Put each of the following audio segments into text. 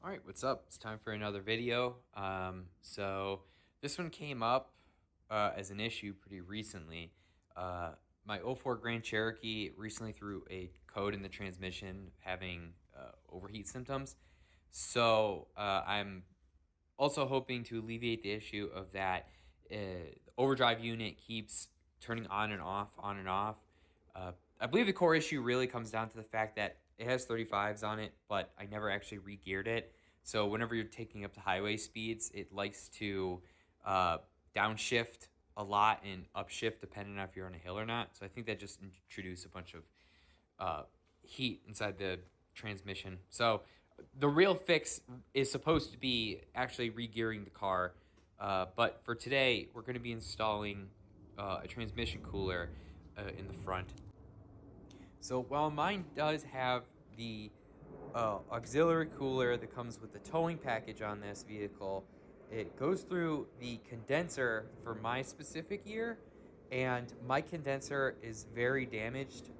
All right, what's up? It's time for another video. So this one came up as an issue pretty recently. My '04 Grand Cherokee recently threw a code in the transmission having overheat symptoms. So I'm also hoping to alleviate the issue of that. The overdrive unit keeps turning on and off, on and off. I believe the core issue really comes down to the fact that it has 35s on it, but I never actually re-geared it. So whenever you're taking up to highway speeds, it likes to downshift a lot and upshift depending on if you're on a hill or not. So I think that just introduced a bunch of heat inside the transmission. So the real fix is supposed to be actually re-gearing the car. But for today, we're going to be installing a transmission cooler in the front. So while mine does have the auxiliary cooler that comes with the towing package on this vehicle, it goes through the condenser for my specific year, and my condenser is very damaged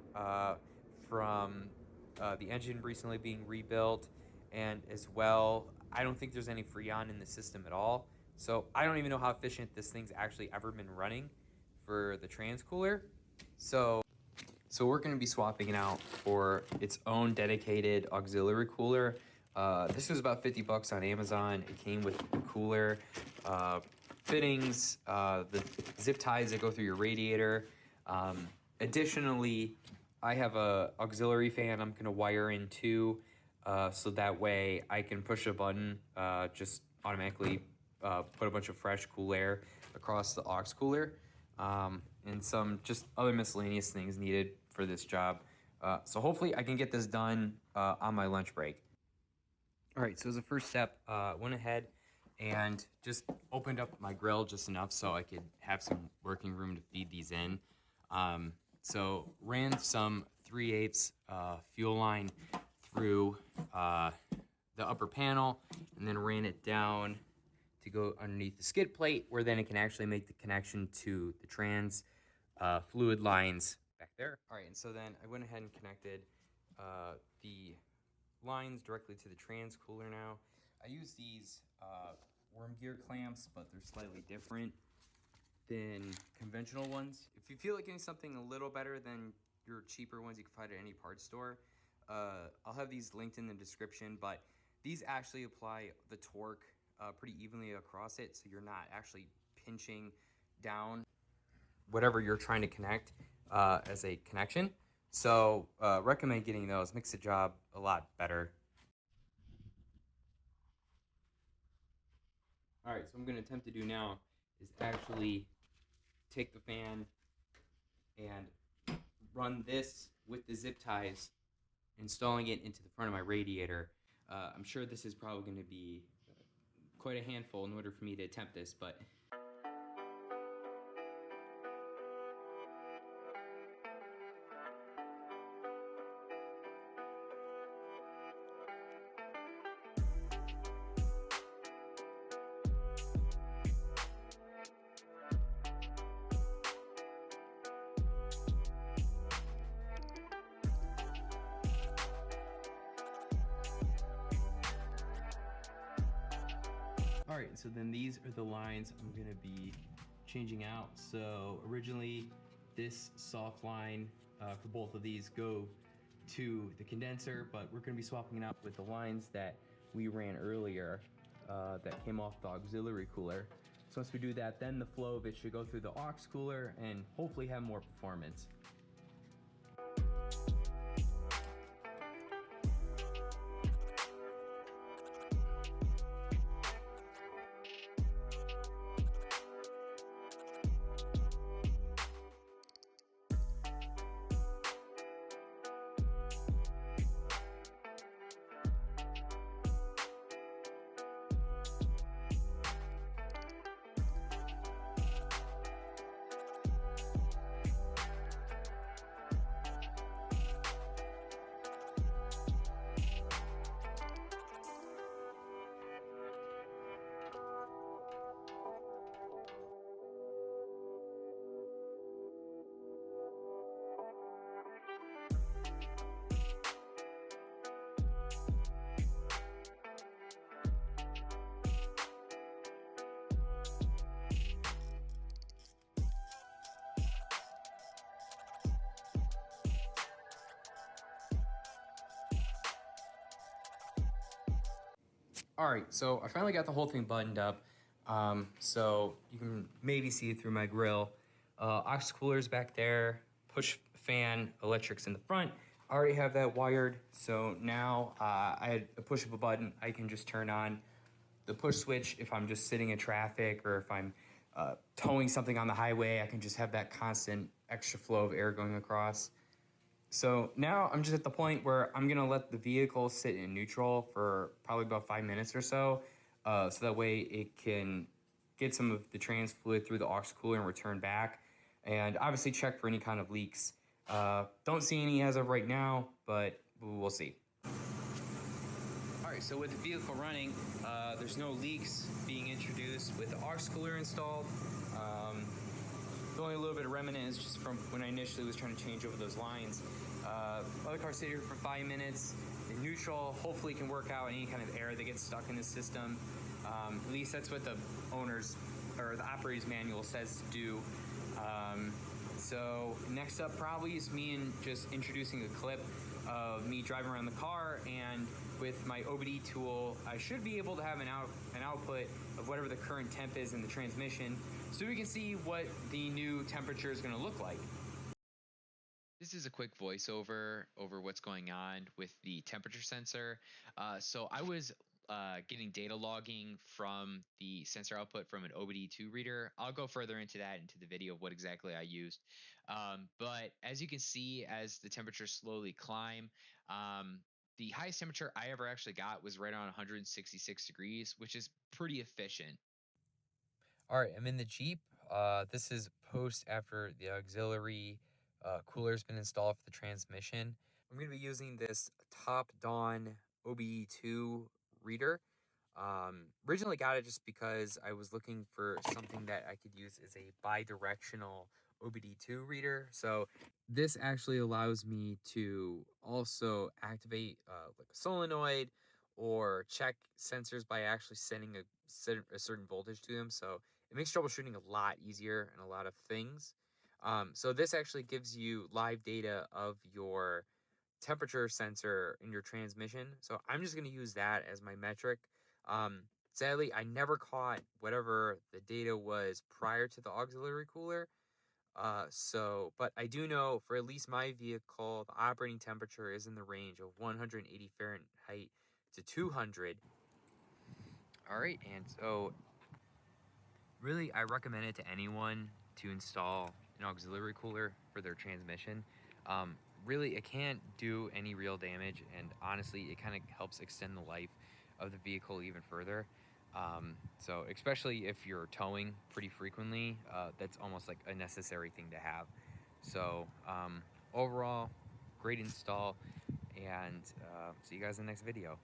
from the engine recently being rebuilt, and as well, I don't think there's any Freon in the system at all. So I don't even know how efficient this thing's actually ever been running for the trans cooler. So we're going to be swapping it out for its own dedicated auxiliary cooler. This was about 50 bucks on Amazon. It came with the cooler, fittings, the zip ties that go through your radiator. Additionally, I have a auxiliary fan I'm going to wire in too, so that way I can push a button, just automatically put a bunch of fresh cool air across the aux cooler, and some just other miscellaneous things needed for this job. So hopefully I can get this done on my lunch break. All right, so as a first step, went ahead and just opened up my grill just enough so I could have some working room to feed these in. So ran some 3/8 fuel line through the upper panel, and then ran it down to go underneath the skid plate, where then it can actually make the connection to the trans fluid lines back there. All right, and so then I went ahead and connected the lines directly to the trans cooler now. I use these worm gear clamps, but they're slightly different than conventional ones. If you feel like getting something a little better than your cheaper ones you can find at any parts store, I'll have these linked in the description, but these actually apply the torque pretty evenly across it, so you're not actually pinching down whatever you're trying to connect as a connection. So recommend getting those. Makes the job a lot better. All right, so what I'm going to attempt to do now is actually take the fan and run this with the zip ties, installing it into the front of my radiator. I'm sure this is probably going to be quite a handful in order for me to attempt this, but all right, so then these are the lines I'm gonna be changing out. So originally, this soft line for both of these go to the condenser, but we're gonna be swapping it out with the lines that we ran earlier that came off the auxiliary cooler. So once we do that, then the flow of it should go through the aux cooler and hopefully have more performance. All right, so I finally got the whole thing buttoned up. So you can maybe see it through my grill. Aux cooler's back there, push fan, electrics in the front. I already have that wired, so now I had a push of a button. I can just turn on the push switch if I'm just sitting in traffic or if I'm towing something on the highway. I can just have that constant extra flow of air going across. So now I'm just at the point where I'm gonna let the vehicle sit in neutral for probably about 5 minutes or so. So that way it can get some of the trans fluid through the aux cooler and return back. And obviously check for any kind of leaks. Don't see any as of right now, but we'll see. All right, so with the vehicle running, there's no leaks being introduced with the aux cooler installed. The only little bit of remnant is just from when I initially was trying to change over those lines. Other car stayed here for 5 minutes in neutral. Hopefully can work out any kind of air that gets stuck in the system. At least that's what the owner's or the operator's manual says to do. So next up probably is me and just introducing a clip of me driving around the car, and with my OBD tool I should be able to have an output of whatever the current temp is in the transmission, so we can see what the new temperature is going to look like. This is a quick voiceover over what's going on with the temperature sensor. So I was getting data logging from the sensor output from an OBD2 reader. I'll go further into that into the video of what exactly I used. But as you can see, as the temperatures slowly climb, the highest temperature I ever actually got was right around 166 degrees, which is pretty efficient. All right, I'm in the Jeep. This is post after the auxiliary cooler's been installed for the transmission. I'm going to be using this Top Dawn OBE2 reader. Originally got it just because I was looking for something that I could use as a bi-directional OBD2 reader. So this actually allows me to also activate like a solenoid or check sensors by actually sending a certain voltage to them. So it makes troubleshooting a lot easier and a lot of things. So this actually gives you live data of your temperature sensor in your transmission. So I'm just going to use that as my metric. Sadly, I never caught whatever the data was prior to the auxiliary cooler. But I do know for at least my vehicle, the operating temperature is in the range of 180 Fahrenheit to 200. All right, and so really, I recommend it to anyone to install an auxiliary cooler for their transmission. Really, it can't do any real damage, and honestly, it kind of helps extend the life of the vehicle even further. So, especially if you're towing pretty frequently, that's almost like a necessary thing to have. So, overall, great install, and see you guys in the next video.